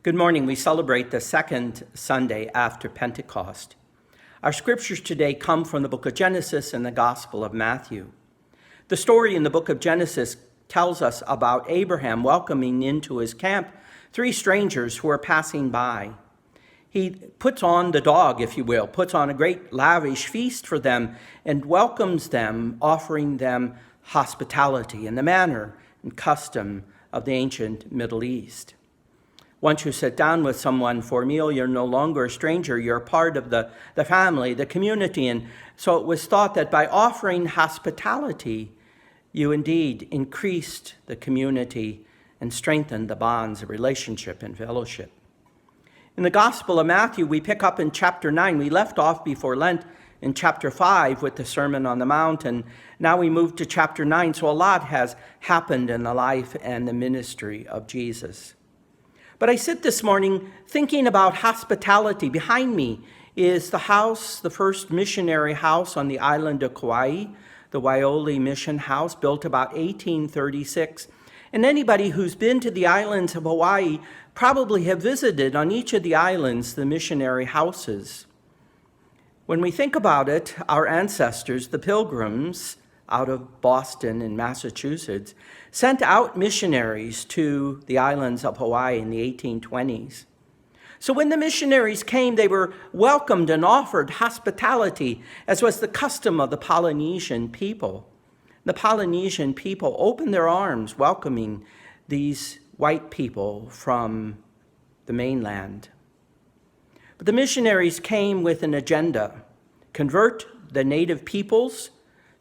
Good morning. We celebrate the second Sunday after Pentecost. Our scriptures today come from the book of Genesis and the Gospel of Matthew. The story in the book of Genesis tells us about Abraham welcoming into his camp three strangers who are passing by. He puts on the dog, if you will, puts on a great lavish feast for them and welcomes them, offering them hospitality in the manner and custom of the ancient Middle East. Once you sit down with someone for a meal, you're no longer a stranger. You're part of the family, the community. And so it was thought that by offering hospitality, you indeed increased the community and strengthened the bonds of relationship and fellowship. In the Gospel of Matthew, we pick up in chapter 9. We left off before Lent in chapter 5 with the Sermon on the Mount, and now we move to chapter 9. So a lot has happened in the life and the ministry of Jesus. But I sit this morning thinking about hospitality. Behind me is the house, the first missionary house on the island of Kauai, the Waiole Mission House, built about 1836. And anybody who's been to the islands of Hawaii probably have visited on each of the islands the missionary houses. When we think about it, our ancestors, the Pilgrims, out of Boston and Massachusetts, sent out missionaries to the islands of Hawaii in the 1820s. So when the missionaries came, they were welcomed and offered hospitality, as was the custom of the Polynesian people. The Polynesian people opened their arms, welcoming these white people from the mainland. But the missionaries came with an agenda: convert the native peoples,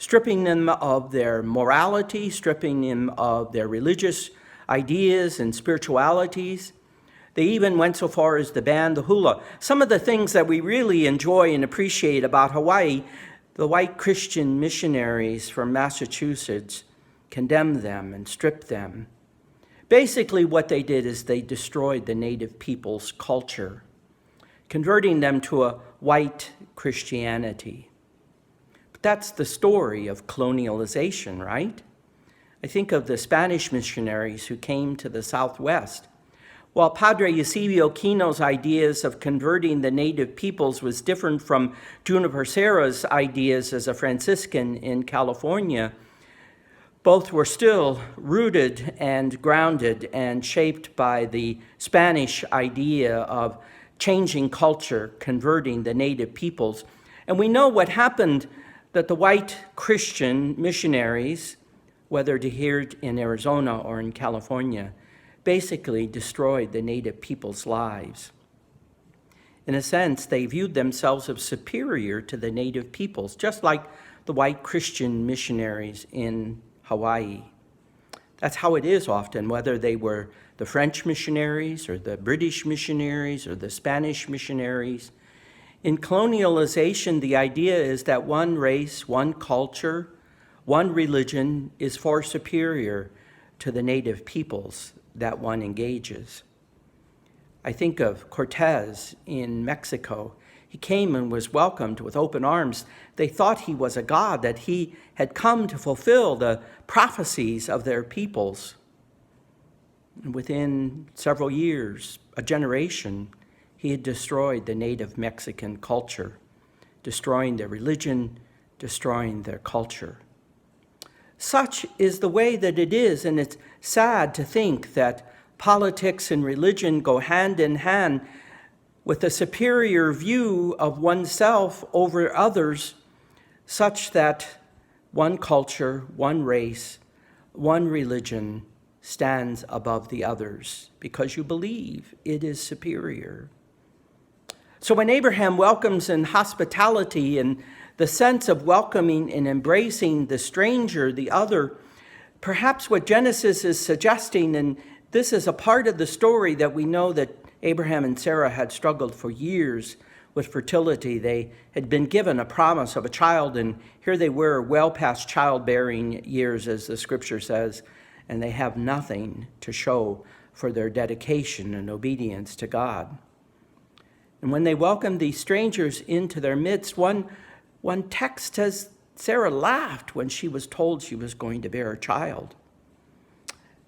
stripping them of their morality, stripping them of their religious ideas and spiritualities. They even went so far as to ban the hula. Some of the things that we really enjoy and appreciate about Hawaii, the white Christian missionaries from Massachusetts condemned them and stripped them. Basically, what they did is they destroyed the native people's culture, converting them to a white Christianity. That's the story of colonialization, right? I think of the Spanish missionaries who came to the Southwest. While Padre Eusebio Kino's ideas of converting the native peoples was different from Juniper Serra's ideas as a Franciscan in California, both were still rooted and grounded and shaped by the Spanish idea of changing culture, converting the native peoples. And we know what happened, that the white Christian missionaries, whether here in Arizona or in California, basically destroyed the native people's lives. In a sense, they viewed themselves as superior to the native peoples, just like the white Christian missionaries in Hawaii. That's how it is often, whether they were the French missionaries or the British missionaries or the Spanish missionaries. In colonialization, the idea is that one race, one culture, one religion is far superior to the native peoples that one engages. I think of Cortez in Mexico. He came and was welcomed with open arms. They thought he was a god, that he had come to fulfill the prophecies of their peoples. And within several years, a generation, he had destroyed the native Mexican culture, destroying their religion, destroying their culture. Such is the way that it is, and it's sad to think that politics and religion go hand in hand with a superior view of oneself over others, such that one culture, one race, one religion stands above the others because you believe it is superior. So when Abraham welcomes in hospitality and the sense of welcoming and embracing the stranger, the other, perhaps what Genesis is suggesting, and this is a part of the story that we know that Abraham and Sarah had struggled for years with fertility. They had been given a promise of a child, and here they were well past childbearing years, as the scripture says, and they have nothing to show for their dedication and obedience to God. And when they welcomed these strangers into their midst, one text says Sarah laughed when she was told she was going to bear a child.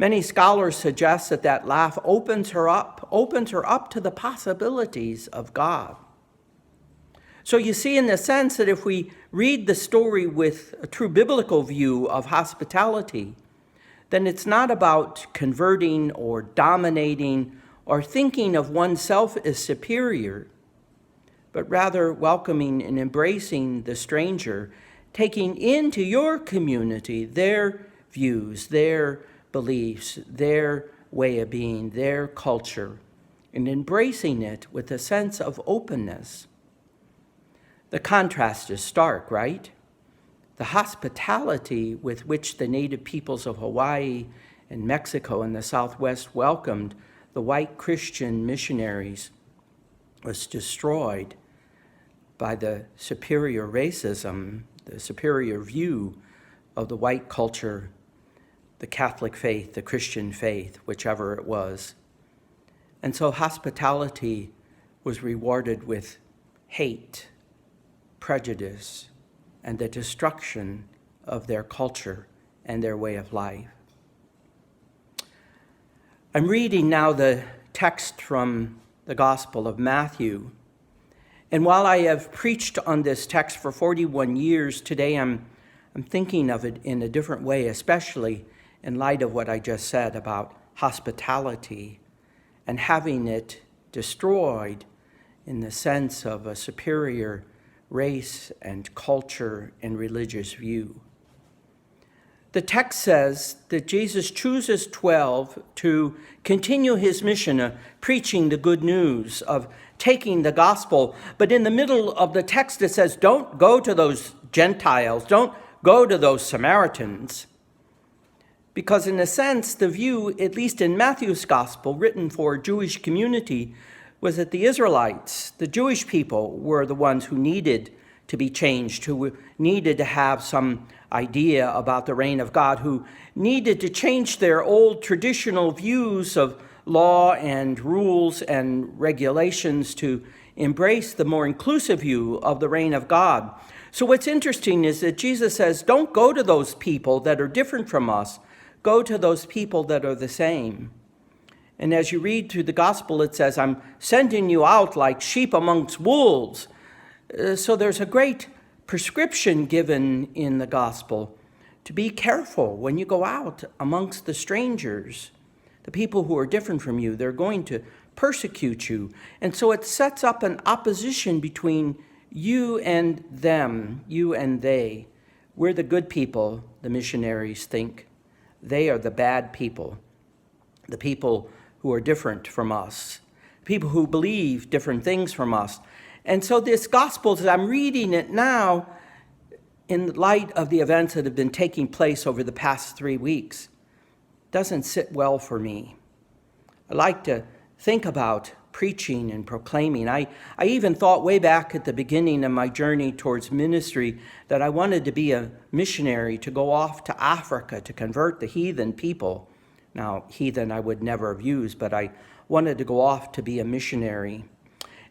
Many scholars suggest that that laugh opens her up to the possibilities of God. So you see, in the sense that if we read the story with a true biblical view of hospitality, then it's not about converting or dominating or thinking of oneself as superior, but rather welcoming and embracing the stranger, taking into your community their views, their beliefs, their way of being, their culture, and embracing it with a sense of openness. The contrast is stark, right? The hospitality with which the native peoples of Hawaii and Mexico and the Southwest welcomed the white Christian missionaries was destroyed by the superior racism, the superior view of the white culture, the Catholic faith, the Christian faith, whichever it was. And so hospitality was rewarded with hate, prejudice, and the destruction of their culture and their way of life. I'm reading now the text from the Gospel of Matthew. And while I have preached on this text for 41 years, today I'm thinking of it in a different way, especially in light of what I just said about hospitality and having it destroyed in the sense of a superior race and culture and religious view. The text says that Jesus chooses 12 to continue his mission of preaching the good news, of taking the gospel. But in the middle of the text, it says, don't go to those Gentiles, don't go to those Samaritans. Because in a sense, the view, at least in Matthew's gospel, written for a Jewish community, was that the Israelites, the Jewish people, were the ones who needed to be changed, who needed to have some idea about the reign of God, who needed to change their old traditional views of law and rules and regulations to embrace the more inclusive view of the reign of God. So what's interesting is that Jesus says, don't go to those people that are different from us. Go to those people that are the same. And as you read through the gospel, it says, I'm sending you out like sheep amongst wolves. So there's a great prescription given in the gospel to be careful when you go out amongst the strangers, the people who are different from you. They're going to persecute you. And so it sets up an opposition between you and them, you and they. We're the good people, the missionaries think. They are the bad people, the people who are different from us, people who believe different things from us. And so this gospel, as I'm reading it now, in light of the events that have been taking place over the past 3 weeks, doesn't sit well for me. I like to think about preaching and proclaiming. I even thought way back at the beginning of my journey towards ministry that I wanted to be a missionary, to go off to Africa to convert the heathen people. Now, heathen I would never have used, but I wanted to go off to be a missionary.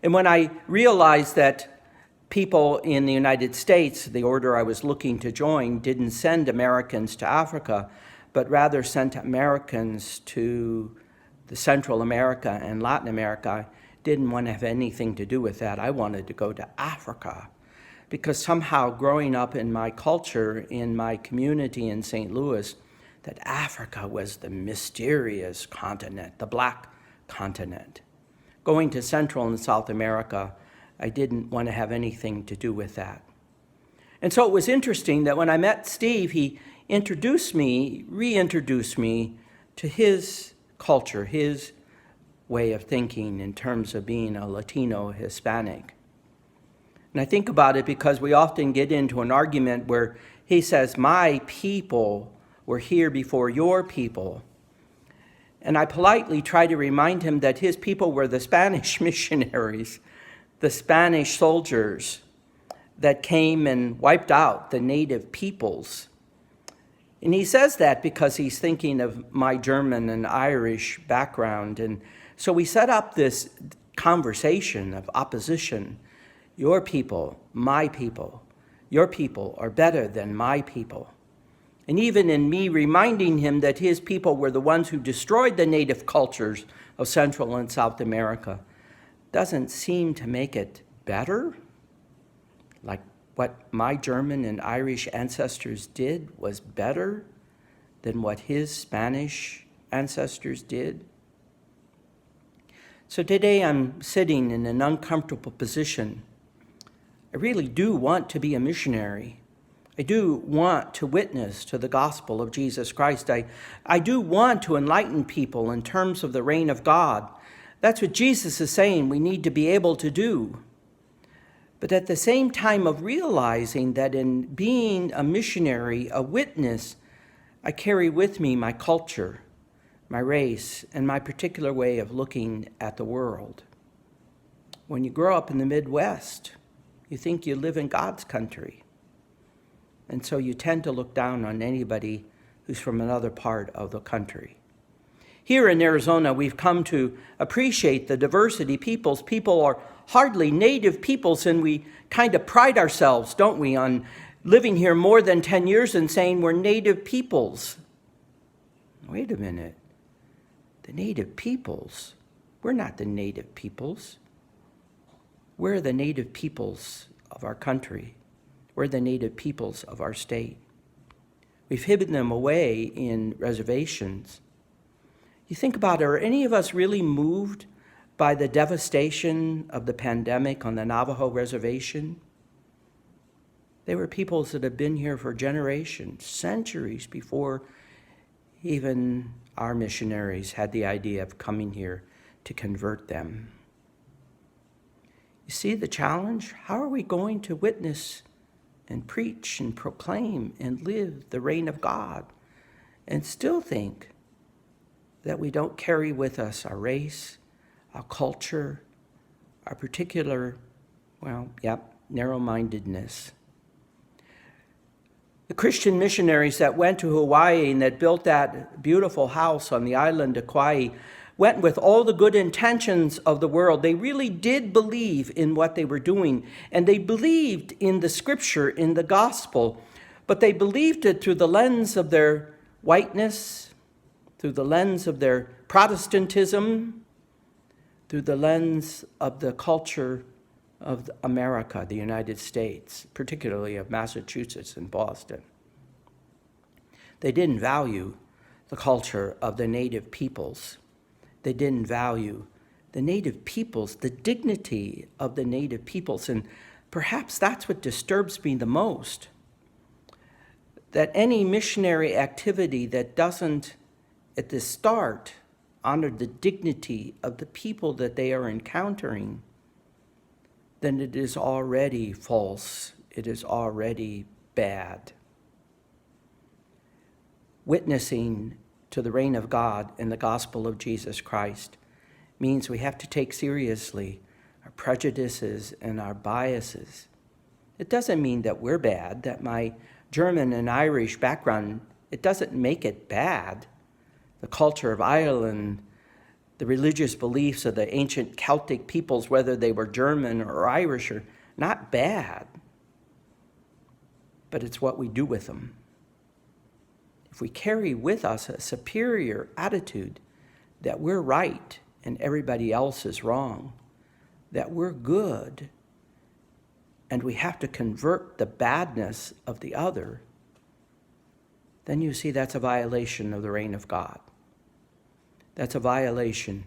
And when I realized that people in the United States, the order I was looking to join, didn't send Americans to Africa, but rather sent Americans to the Central America and Latin America, I didn't want to have anything to do with that. I wanted to go to Africa because somehow growing up in my culture, in my community in St. Louis, that Africa was the mysterious continent, the black continent. Going to Central and South America, I didn't want to have anything to do with that. And so it was interesting that when I met Steve, he reintroduced me to his culture, his way of thinking in terms of being a Latino Hispanic. And I think about it because we often get into an argument where he says, my people were here before your people. And I politely try to remind him that his people were the Spanish missionaries, the Spanish soldiers that came and wiped out the native peoples. And he says that because he's thinking of my German and Irish background. And so we set up this conversation of opposition. Your people, my people, your people are better than my people. and even in me reminding him that his people were the ones who destroyed the native cultures of Central and South America, doesn't seem to make it better. Like what my German and Irish ancestors did was better than what his Spanish ancestors did. So today I'm sitting in an uncomfortable position. I really do want to be a missionary. I do want to witness to the gospel of Jesus Christ. I do want to enlighten people in terms of the reign of God. That's what Jesus is saying we need to be able to do. But at the same time of realizing that in being a missionary, a witness, I carry with me my culture, my race, and my particular way of looking at the world. When you grow up in the Midwest, you think you live in God's country. And so you tend to look down on anybody who's from another part of the country. Here in Arizona, we've come to appreciate the diversity peoples. People are hardly native peoples, and we kind of pride ourselves, don't we, on living here more than 10 years and saying we're native peoples. Wait a minute. The native peoples? We're not the native peoples. We're the native peoples of our country. We're the native peoples of our state. We've hidden them away in reservations. You think about it, are any of us really moved by the devastation of the pandemic on the Navajo reservation? They were peoples that have been here for generations, centuries before even our missionaries had the idea of coming here to convert them. You see the challenge? How are we going to witness and preach and proclaim and live the reign of God and still think that we don't carry with us our race, our culture, our particular, narrow-mindedness? The Christian missionaries that went to Hawaii and that built that beautiful house on the island of Kauai went with all the good intentions of the world. They really did believe in what they were doing, and they believed in the scripture, in the gospel, but they believed it through the lens of their whiteness, through the lens of their Protestantism, through the lens of the culture of America, the United States, particularly of Massachusetts and Boston. They didn't value the culture of the native peoples. They didn't value the native peoples, the dignity of the native peoples. And perhaps that's what disturbs me the most, that any missionary activity that doesn't, at the start, honor the dignity of the people that they are encountering, then it is already false. It is already bad. Witnessing to the reign of God and the gospel of Jesus Christ means we have to take seriously our prejudices and our biases. It doesn't mean that we're bad, that my German and Irish background, it doesn't make it bad. The culture of Ireland, the religious beliefs of the ancient Celtic peoples, whether they were German or Irish, are not bad. But it's what we do with them. If we carry with us a superior attitude that we're right and everybody else is wrong, that we're good, and we have to convert the badness of the other, then you see that's a violation of the reign of God. That's a violation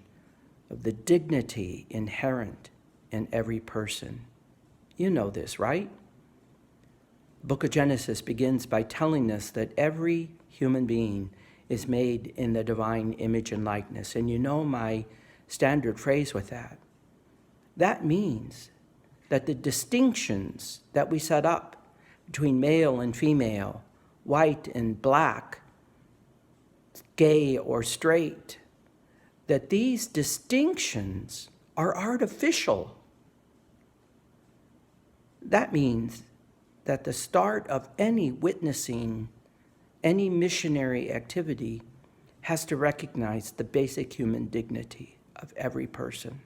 of the dignity inherent in every person. You know this, right? The book of Genesis begins by telling us that every human being is made in the divine image and likeness. And you know my standard phrase with that. That means that the distinctions that we set up between male and female, white and black, gay or straight, that these distinctions are artificial. That means that the start of any witnessing, any missionary activity has to recognize the basic human dignity of every person.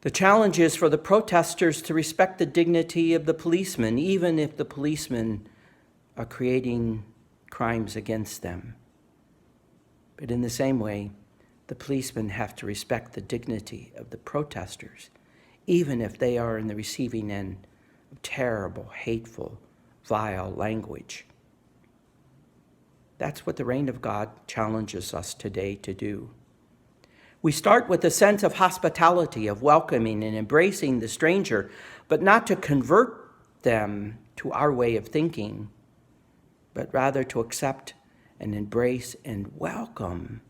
The challenge is for the protesters to respect the dignity of the policeman, even if the policeman are creating crimes against them. But in the same way, the policemen have to respect the dignity of the protesters, even if they are in the receiving end of terrible, hateful, vile language. That's what the reign of God challenges us today to do. We start with a sense of hospitality, of welcoming and embracing the stranger, but not to convert them to our way of thinking, but rather to accept and embrace and welcome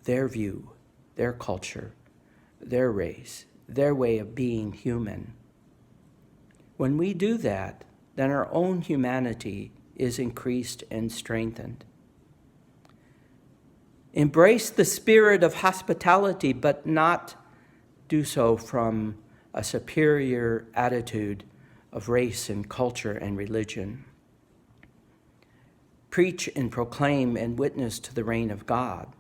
their view, their culture, their race, their way of being human. When we do that, then our own humanity is increased and strengthened. Embrace the spirit of hospitality, but not do so from a superior attitude of race and culture and religion. Preach and proclaim and witness to the reign of God,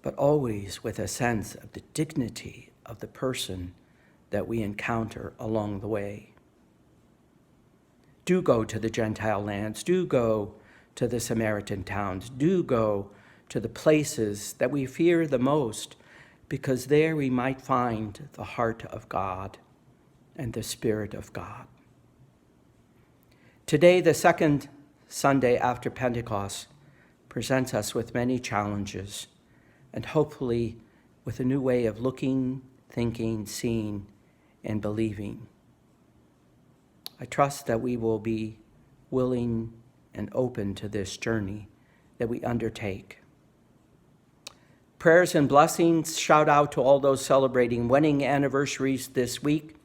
but always with a sense of the dignity of the person that we encounter along the way. Do go to the Gentile lands, do go to the Samaritan towns, do go to the places that we fear the most, because there we might find the heart of God and the Spirit of God. Today, the second Sunday after Pentecost, presents us with many challenges and hopefully with a new way of looking, thinking, seeing, and believing. I trust that we will be willing and open to this journey that we undertake. Prayers and blessings shout out to all those celebrating wedding anniversaries this week,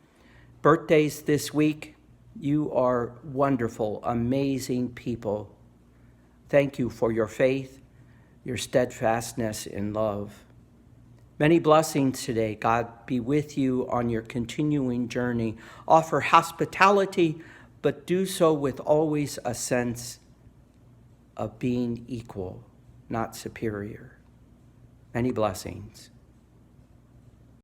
birthdays this week. You are wonderful, amazing people. Thank you for your faith, your steadfastness in love. Many blessings today. God be with you on your continuing journey. Offer hospitality, but do so with always a sense of being equal, not superior. Many blessings.